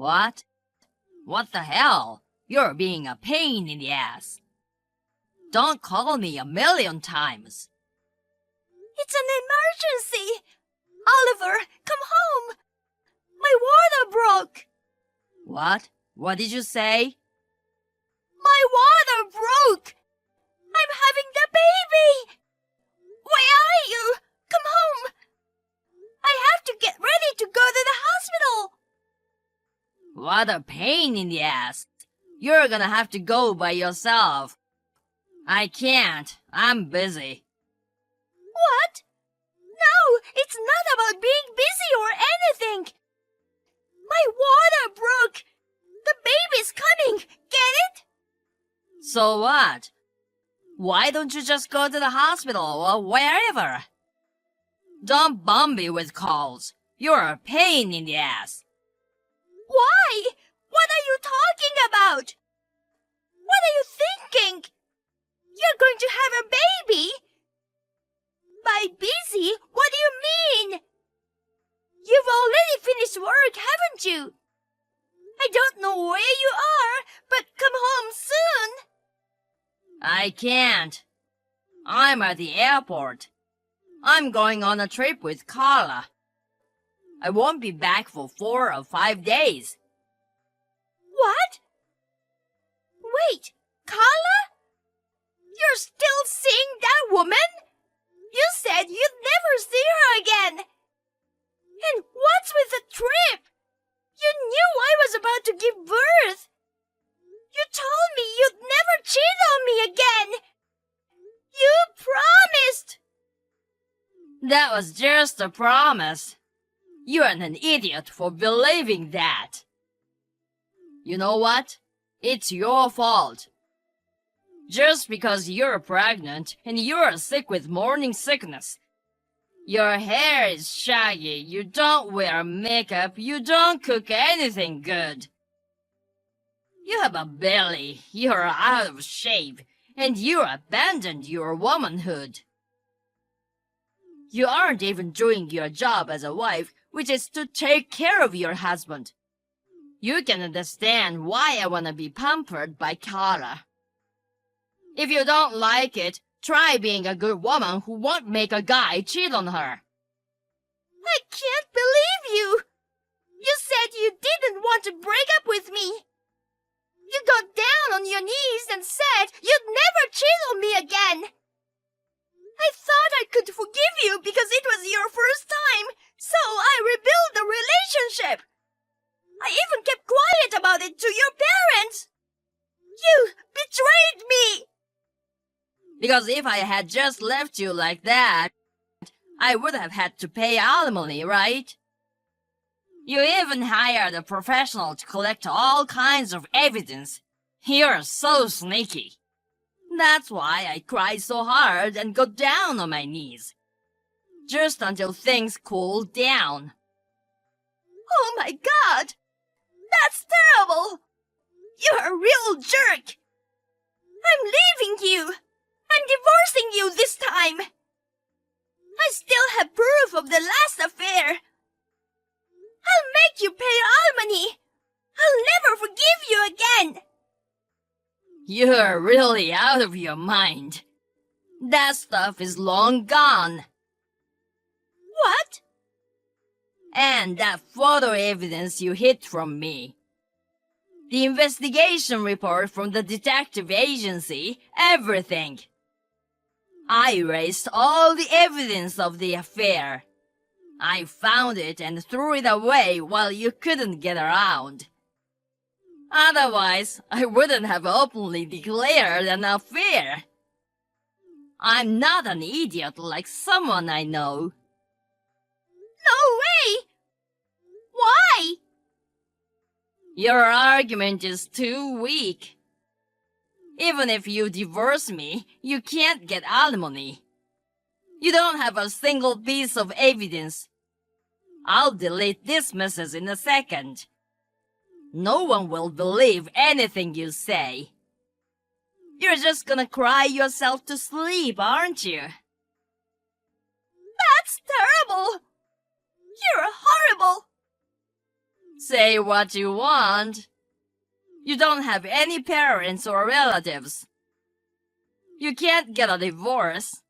What? What the hell? You're being a pain in the ass. Don't call me 1,000,000 times. It's an emergency! Oliver, come home! My water broke! What? What did you say? My water broke! I'm having the baby! Where are you? Come home! I have to get ready to go to the hospital! What a pain in the ass. You're gonna have to go by yourself. I can't. I'm busy. What? No, it's not about being busy or anything. My water broke. The baby's coming. Get it? So what? Why don't you just go to the hospital or wherever? Don't bum me with calls. You're a pain in the ass. Why? What are you talking about? What are you thinking? You're going to have a baby? By busy, what do you mean? You've already finished work, haven't you? I don't know where you are, but come home soon. I can't. I'm at the airport. I'm going on a trip with Carla. I won't be back for 4 or 5 days. What? Wait, Carla? You're still seeing that woman? You said you'd never see her again. And what's with the trip? You knew I was about to give birth. You told me you'd never cheat on me again. You promised. That was just a promise. You're an idiot for believing that. You know what? It's your fault. Just because you're pregnant and you're sick with morning sickness. Your hair is shaggy, you don't wear makeup, you don't cook anything good. You have a belly, you're out of shape, and you abandoned your womanhood. You aren't even doing your job as a wife, which is to take care of your husband. You can understand why I want to be pampered by Carla. If you don't like it, try being a good woman who won't make a guy cheat on her. I can't believe you! You said you didn't want to break up with me. You got down on your knees and said you'd never cheat on me again. I thought I could forgive you because it was your first time, so I rebuilt the relationship. I even kept quiet about it to your parents. You betrayed me! Because if I had just left you like that, I would have had to pay alimony, right? You even hired a professional to collect all kinds of evidence. You're so sneaky. That's why I cried so hard and got down on my knees. Just until things cooled down. Oh my God! That's terrible! You're a real jerk! I'm leaving you! I'm divorcing you this time! I still have proof of the last affair! I'll make you pay alimony! I'll never forgive you again! You're really out of your mind. That stuff is long gone. What? And that photo evidence you hid from me. The investigation report from the detective agency, everything. I erased all the evidence of the affair. I found it and threw it away while you couldn't get around. Otherwise, I wouldn't have openly declared an affair. I'm not an idiot like someone I know. No way! Why? Your argument is too weak. Even if you divorce me, you can't get alimony. You don't have a single piece of evidence. I'll delete this message in a second. No one will believe anything you say. You're just gonna cry yourself to sleep, aren't you? That's terrible! You're horrible! Say what you want. You don't have any parents or relatives. You can't get a divorce.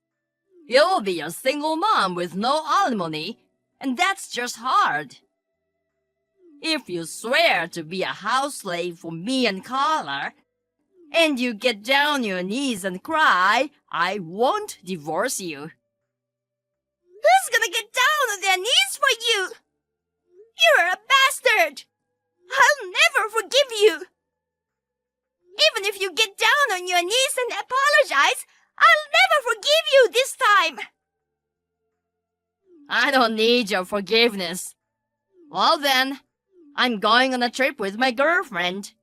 You'll be a single mom with no alimony, and that's just hard. If you swear to be a house slave for me and Carla, and you get down on your knees and cry, I won't divorce you. Who's gonna get down on their knees for you? You're a bastard! I'll never forgive you! Even if you get down on your knees and apologize, I'll never forgive you this time! I don't need your forgiveness. Well then, I'm going on a trip with my girlfriend.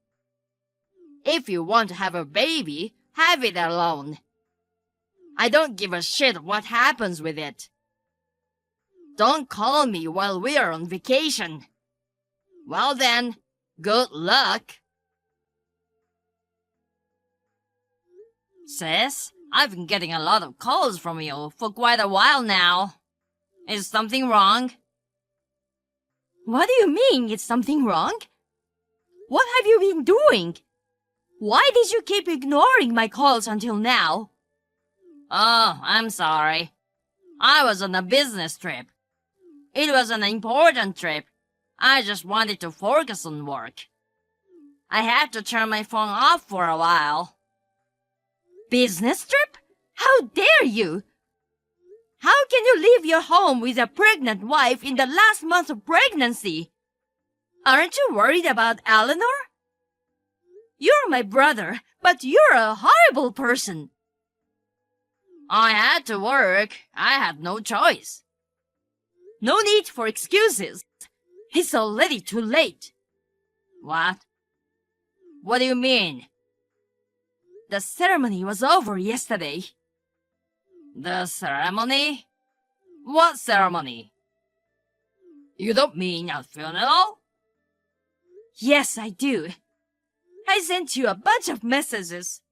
If you want to have a baby, have it alone. I don't give a shit what happens with it. Don't call me while we're on vacation. Well then, good luck. Sis, I've been getting a lot of calls from you for quite a while now. Is something wrong? What do you mean, it's something wrong? What have you been doing? Why did you keep ignoring my calls until now? Oh, I'm sorry. I was on a business trip. It was an important trip. I just wanted to focus on work. I had to turn my phone off for a while. Business trip? How dare you? How can you leave your home with a pregnant wife in the last month of pregnancy? Aren't you worried about Eleanor? You're my brother, but you're a horrible person. I had to work. I had no choice. No need for excuses. It's already too late. What? What do you mean? The ceremony was over yesterday. The ceremony? What ceremony? You don't mean a funeral? Yes, I do. I sent you a bunch of messages.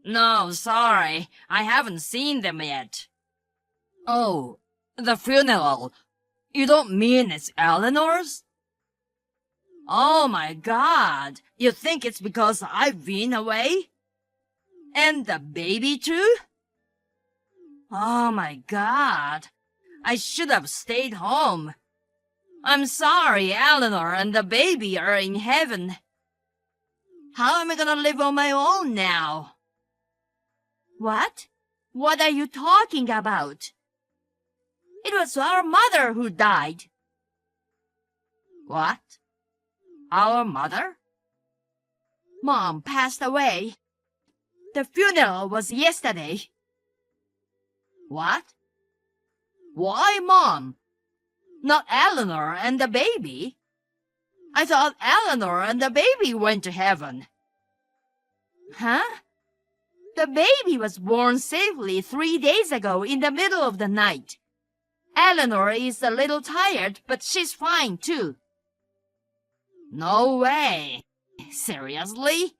No, sorry. I haven't seen them yet. Oh, the funeral. You don't mean it's Eleanor's? Oh my God. You think it's because I've been away? And the baby too? Oh my God. I should have stayed home. I'm sorry Eleanor and the baby are in heaven. How am I gonna live on my own now? What? What are you talking about? It was our mother who died. What? Our mother? Mom passed away. The funeral was yesterday. What? Why Mom? Not Eleanor and the baby? I thought Eleanor and the baby went to heaven. Huh? The baby was born safely 3 days ago in the middle of the night. Eleanor is a little tired, but she's fine too. No way. Seriously?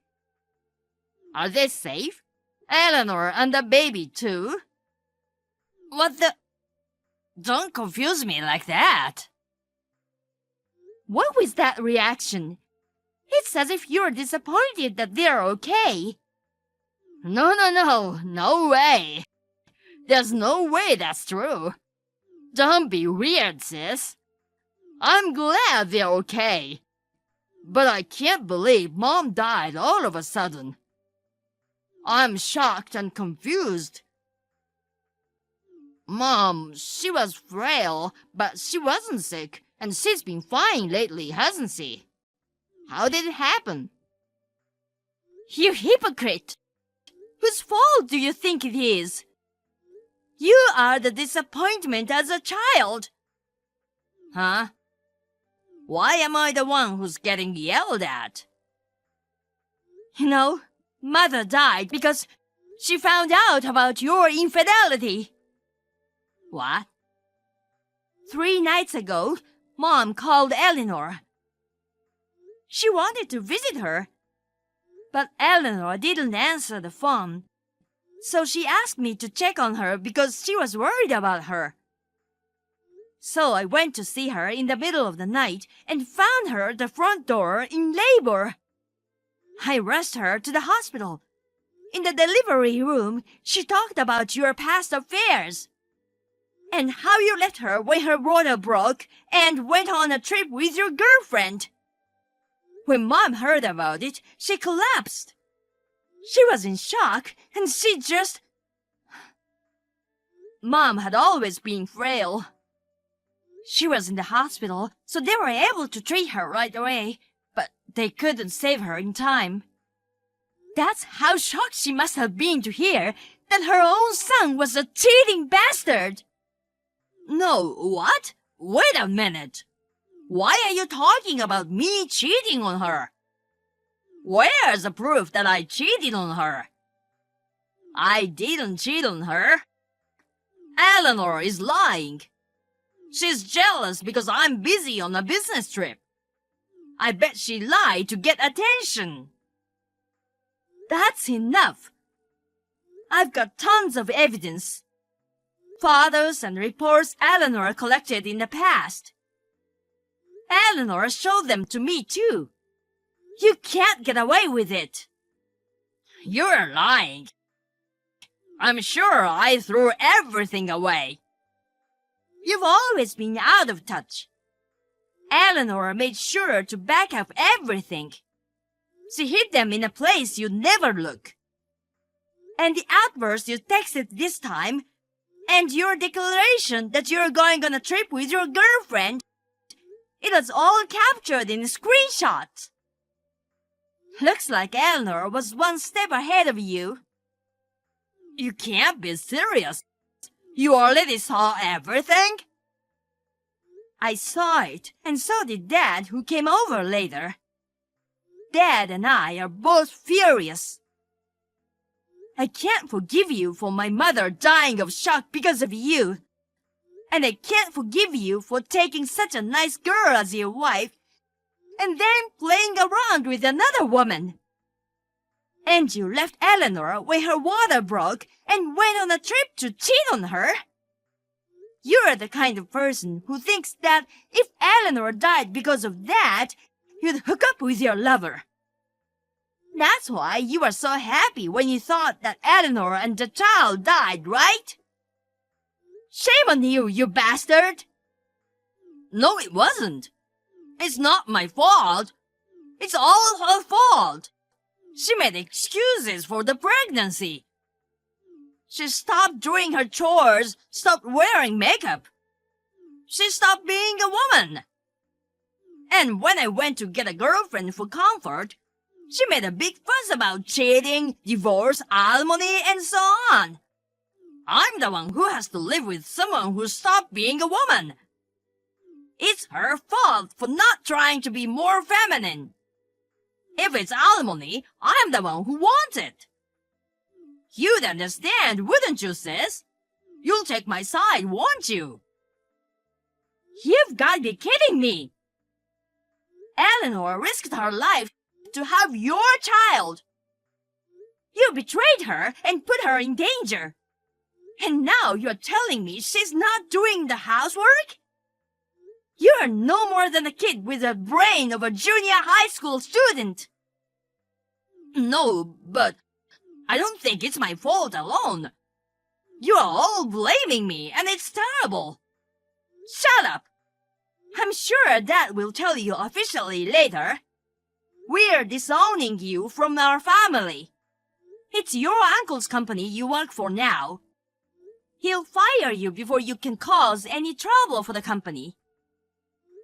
Are they safe? Eleanor and the baby too? What the? Don't confuse me like that. What was that reaction? It's as if you're disappointed that they're okay. No way. There's no way that's true. Don't be weird, sis. I'm glad they're okay. But I can't believe Mom died all of a sudden. I'm shocked and confused. Mom, she was frail, but she wasn't sick, and she's been fine lately, hasn't she? How did it happen? You hypocrite! Whose fault do you think it is? You are the disappointment as a child. Huh? Why am I the one who's getting yelled at? You know, Mother died because she found out about your infidelity. What? 3 nights ago, Mom called Eleanor. She wanted to visit her, but Eleanor didn't answer the phone. So she asked me to check on her because she was worried about her. So I went to see her in the middle of the night and found her at the front door in labor. I rushed her to the hospital. In the delivery room, she talked about your past affairs and how you left her when her water broke and went on a trip with your girlfriend. When Mom heard about it, she collapsed. She was in shock and she just... Mom had always been frail. She was in the hospital, so they were able to treat her right away, but they couldn't save her in time. That's how shocked she must have been to hear that her own son was a cheating bastard. No, what? Wait a minute. Why are you talking about me cheating on her? Where's the proof that I cheated on her? I didn't cheat on her. Eleanor is lying. She's jealous because I'm busy on a business trip. I bet she lied to get attention. That's enough. I've got tons of evidence. Photos and reports Eleanor collected in the past. Eleanor showed them to me too. You can't get away with it. You're lying. I'm sure I threw everything away. You've always been out of touch. Eleanor made sure to back up everything. She hid them in a place you'd never look. And the outburst you texted this time, and your declaration that you're going on a trip with your girlfriend, it was all captured in screenshots. Looks like Eleanor was one step ahead of you. You can't be serious. You already saw everything? I saw it, and so did Dad, who came over later. Dad and I are both furious. I can't forgive you for my mother dying of shock because of you. And I can't forgive you for taking such a nice girl as your wife and then playing around with another woman. And you left Eleanor when her water broke and went on a trip to cheat on her. You're the kind of person who thinks that if Eleanor died because of that, you'd hook up with your lover. That's why you were so happy when you thought that Eleanor and the child died, right? Shame on you, you bastard! No, it wasn't. It's not my fault. It's all her fault. She made excuses for the pregnancy. She stopped doing her chores, stopped wearing makeup. She stopped being a woman. And when I went to get a girlfriend for comfort, she made a big fuss about cheating, divorce, alimony, and so on. I'm the one who has to live with someone who stopped being a woman. It's her fault for not trying to be more feminine. If it's alimony, I'm the one who wants it. You'd understand, wouldn't you, sis? You'll take my side, won't you? You've got to be kidding me. Eleanor risked her life to have your child. You betrayed her and put her in danger. And now you're telling me she's not doing the housework? You're no more than a kid with the brain of a junior high school student. No, but I don't think it's my fault alone. You're all blaming me, and it's terrible. Shut up. I'm sure Dad will tell you officially later. We're disowning you from our family. It's your uncle's company you work for now. He'll fire you before you can cause any trouble for the company.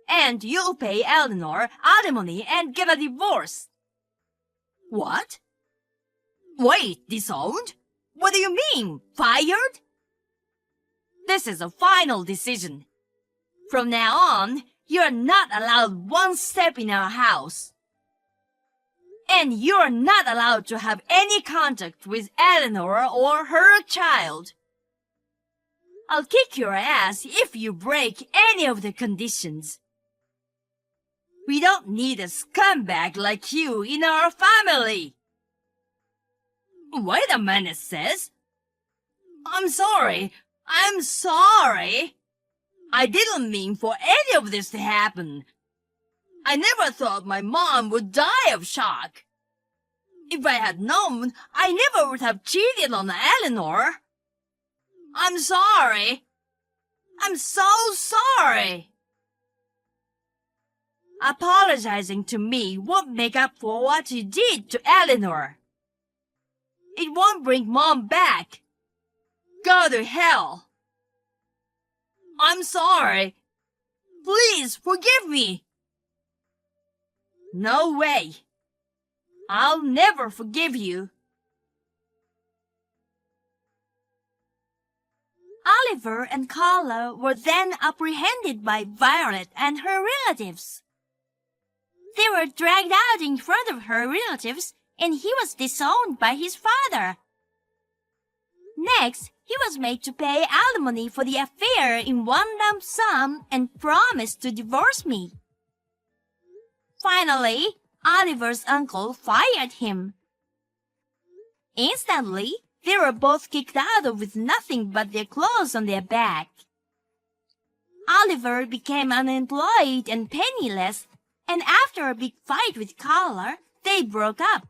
And you'll pay Eleanor alimony and get a divorce. What? Wait, disowned? What do you mean, fired? This is a final decision. From now on, you're not allowed one step in our house. And you're not allowed to have any contact with Eleanor or her child. I'll kick your ass if you break any of the conditions. We don't need a scumbag like you in our family. Wait a minute, sis. I'm sorry. I didn't mean for any of this to happen. I never thought my mom would die of shock. If I had known, I never would have cheated on Eleanor. I'm sorry. I'm so sorry. Apologizing to me won't make up for what you did to Eleanor. It won't bring Mom back. Go to hell. I'm sorry. Please forgive me. No way. I'll never forgive you. Oliver and Carla were then apprehended by Violet and her relatives. They were dragged out in front of her relatives, and he was disowned by his father. Next, he was made to pay alimony for the affair in one lump sum and promised to divorce me. Finally, Oliver's uncle fired him. Instantly, they were both kicked out with nothing but their clothes on their back. Oliver became unemployed and penniless, and after a big fight with Carla, they broke up.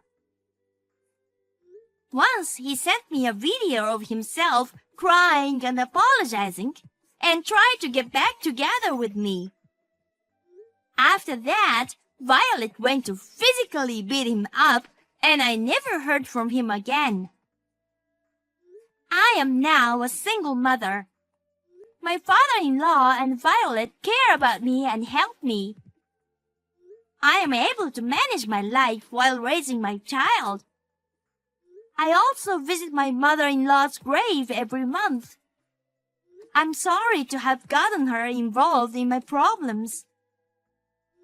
Once he sent me a video of himself crying and apologizing, and tried to get back together with me. After that, Violet went to physically beat him up, and I never heard from him again. I am now a single mother. My father-in-law and Violet care about me and help me. I am able to manage my life while raising my child. I also visit my mother-in-law's grave every month. I'm sorry to have gotten her involved in my problems.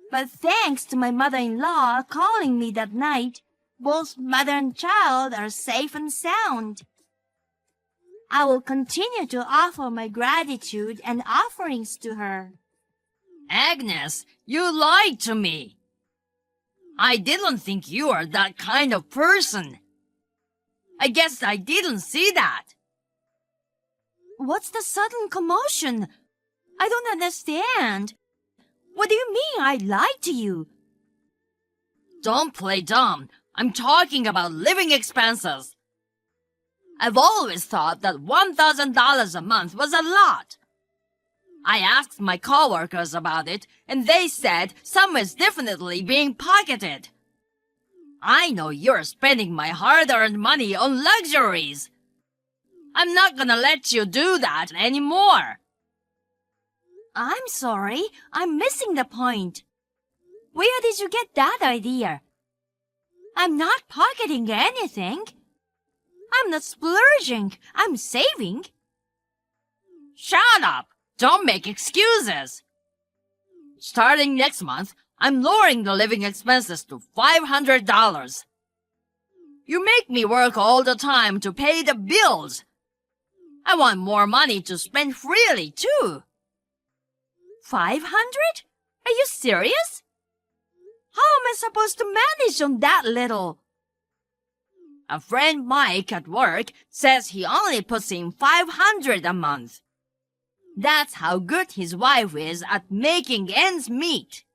But thanks to my mother-in-law calling me that night, both mother and child are safe and sound. I will continue to offer my gratitude and offerings to her. Agnes, you lied to me. I didn't think you were that kind of person. I guess I didn't see that. What's the sudden commotion? I don't understand. What do you mean I lied to you? Don't play dumb. I'm talking about living expenses. I've always thought that $1,000 a month was a lot. I asked my coworkers about it, and they said some is definitely being pocketed. I know you're spending my hard-earned money on luxuries. I'm not gonna let you do that anymore. I'm sorry, I'm missing the point. Where did you get that idea? I'm not pocketing anything. I'm not splurging, I'm saving. Shut up! Don't make excuses. Starting next month, I'm lowering the living expenses to $500. You make me work all the time to pay the bills. I want more money to spend freely, too. 500? Are you serious? How am I supposed to manage on that little? A friend Mike at work says he only puts in $500 a month. That's how good his wife is at making ends meet.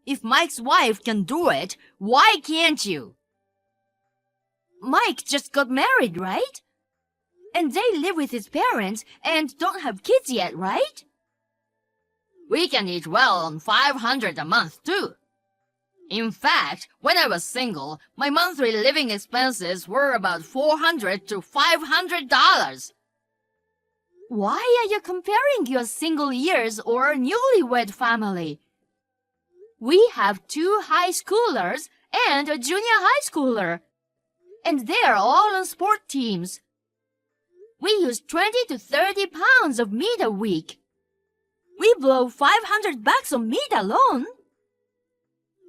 If Mike's wife can do it, why can't you? Mike just got married, right? And they live with his parents and don't have kids yet, right? We can eat well on $500 a month, too. In fact, when I was single, my monthly living expenses were about $400 to $500. Why are you comparing your single years or newlywed family? We have 2 high schoolers and a junior high schooler, and they're all on sport teams. We use 20 to 30 pounds of meat a week. We blow $500 on meat alone.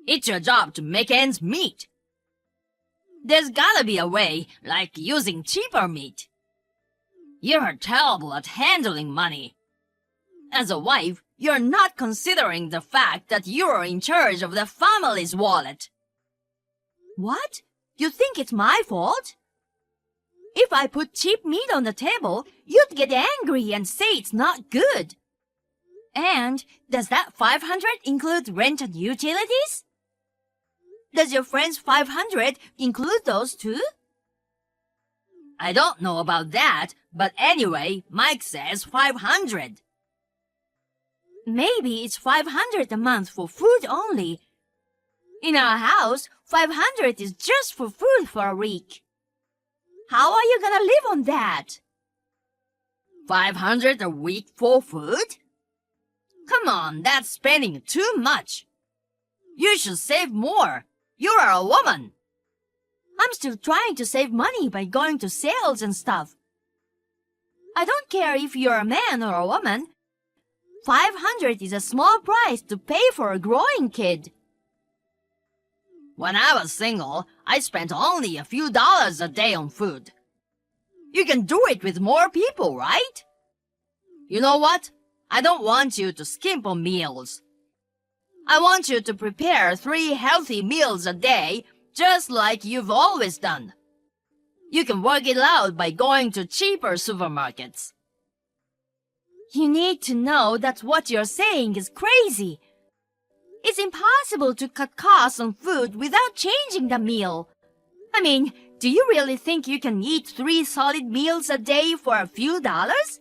It's your job to make ends meet. There's gotta be a way, like using cheaper meat. You're terrible at handling money. As a wife, you're not considering the fact that you're in charge of the family's wallet. What? You think it's my fault? If I put cheap meat on the table, you'd get angry and say it's not good. And does that 500 include rent and utilities? Does your friend's 500 include those too? I don't know about that, but anyway, Mike says 500. Maybe it's 500 a month for food only. In our house, 500 is just for food for a week. How are you gonna live on that? 500 a week for food? Come on, that's spending too much. You should save more. You are a woman. I'm still trying to save money by going to sales and stuff. I don't care if you're a man or a woman. 500 is a small price to pay for a growing kid. When I was single, I spent only a few dollars a day on food. You can do it with more people, right? You know what? I don't want you to skimp on meals. I want you to prepare 3 healthy meals a day, just like you've always done. You can work it out by going to cheaper supermarkets. You need to know that what you're saying is crazy. It's impossible to cut costs on food without changing the meal. I mean, do you really think you can eat 3 solid meals a day for a few dollars?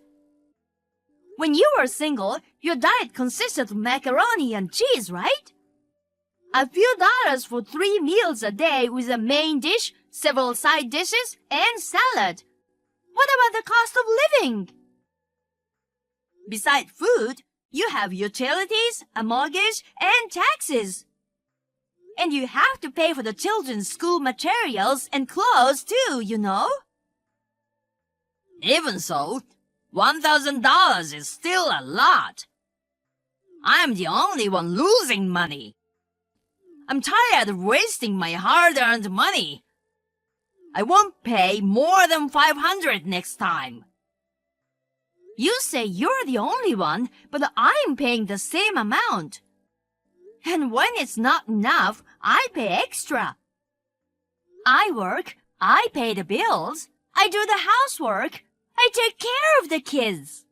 When you were single, your diet consisted of macaroni and cheese, right? A few dollars for 3 meals a day with a main dish, several side dishes, and salad. What about the cost of living? Besides food, you have utilities, a mortgage, and taxes. And you have to pay for the children's school materials and clothes too, you know? Even so, $1,000 is still a lot. I'm the only one losing money. I'm tired of wasting my hard-earned money. I won't pay more than 500 next time. You say you're the only one, but I'm paying the same amount. And when it's not enough, I pay extra. I work, I pay the bills, I do the housework, I take care of the kids.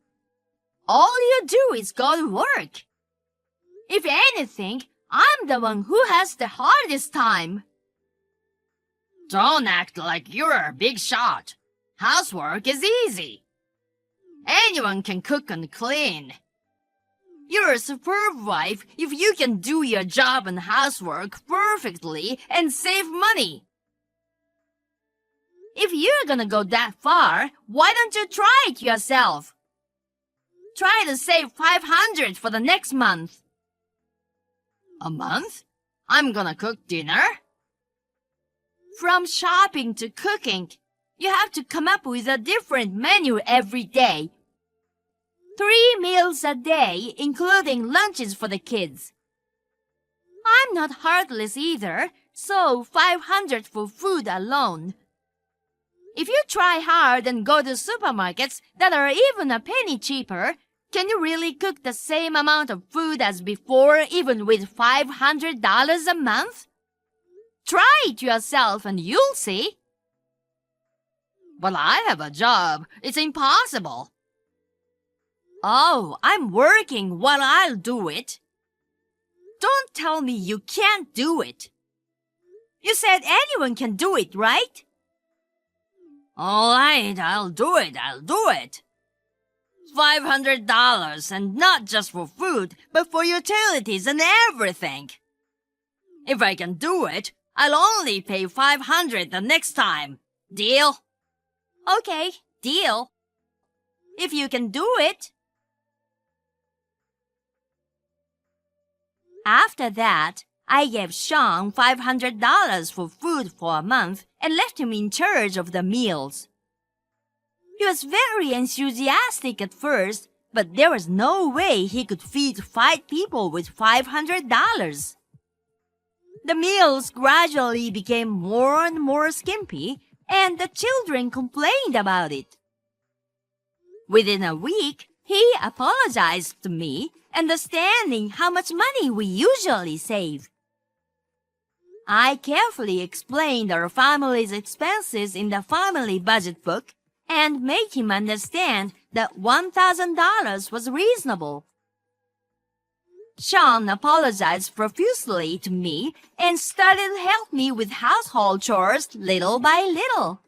All you do is go to work. If anything, I'm the one who has the hardest time. Don't act like you're a big shot. Housework is easy. Anyone can cook and clean. You're a superb wife if you can do your job and housework perfectly and save money. If you're gonna go that far, why don't you try it yourself? Try to save 500 for the next month. A month? I'm gonna cook dinner? From shopping to cooking, you have to come up with a different menu every day. 3 meals a day, including lunches for the kids. I'm not heartless either, so 500 for food alone. If you try hard and go to supermarkets that are even a penny cheaper, can you really cook the same amount of food as before, even with $500 a month? Try it yourself and you'll see. But I have a job. It's impossible. Oh, I'm working while I'll do it. Don't tell me you can't do it. You said anyone can do it, right? All right, I'll do it. $500, and not just for food, but for utilities and everything. If I can do it, I'll only pay $500 the next time. Deal? Okay, deal. If you can do it. After that, I gave Sean $500 for food for a month and left him in charge of the meals. He was very enthusiastic at first, but there was no way he could feed 5 people with $500. The meals gradually became more and more skimpy, and the children complained about it. Within a week, he apologized to me, understanding how much money we usually save. I carefully explained our family's expenses in the family budget book and made him understand that $1,000 was reasonable. Sean apologized profusely to me and started to help me with household chores little by little.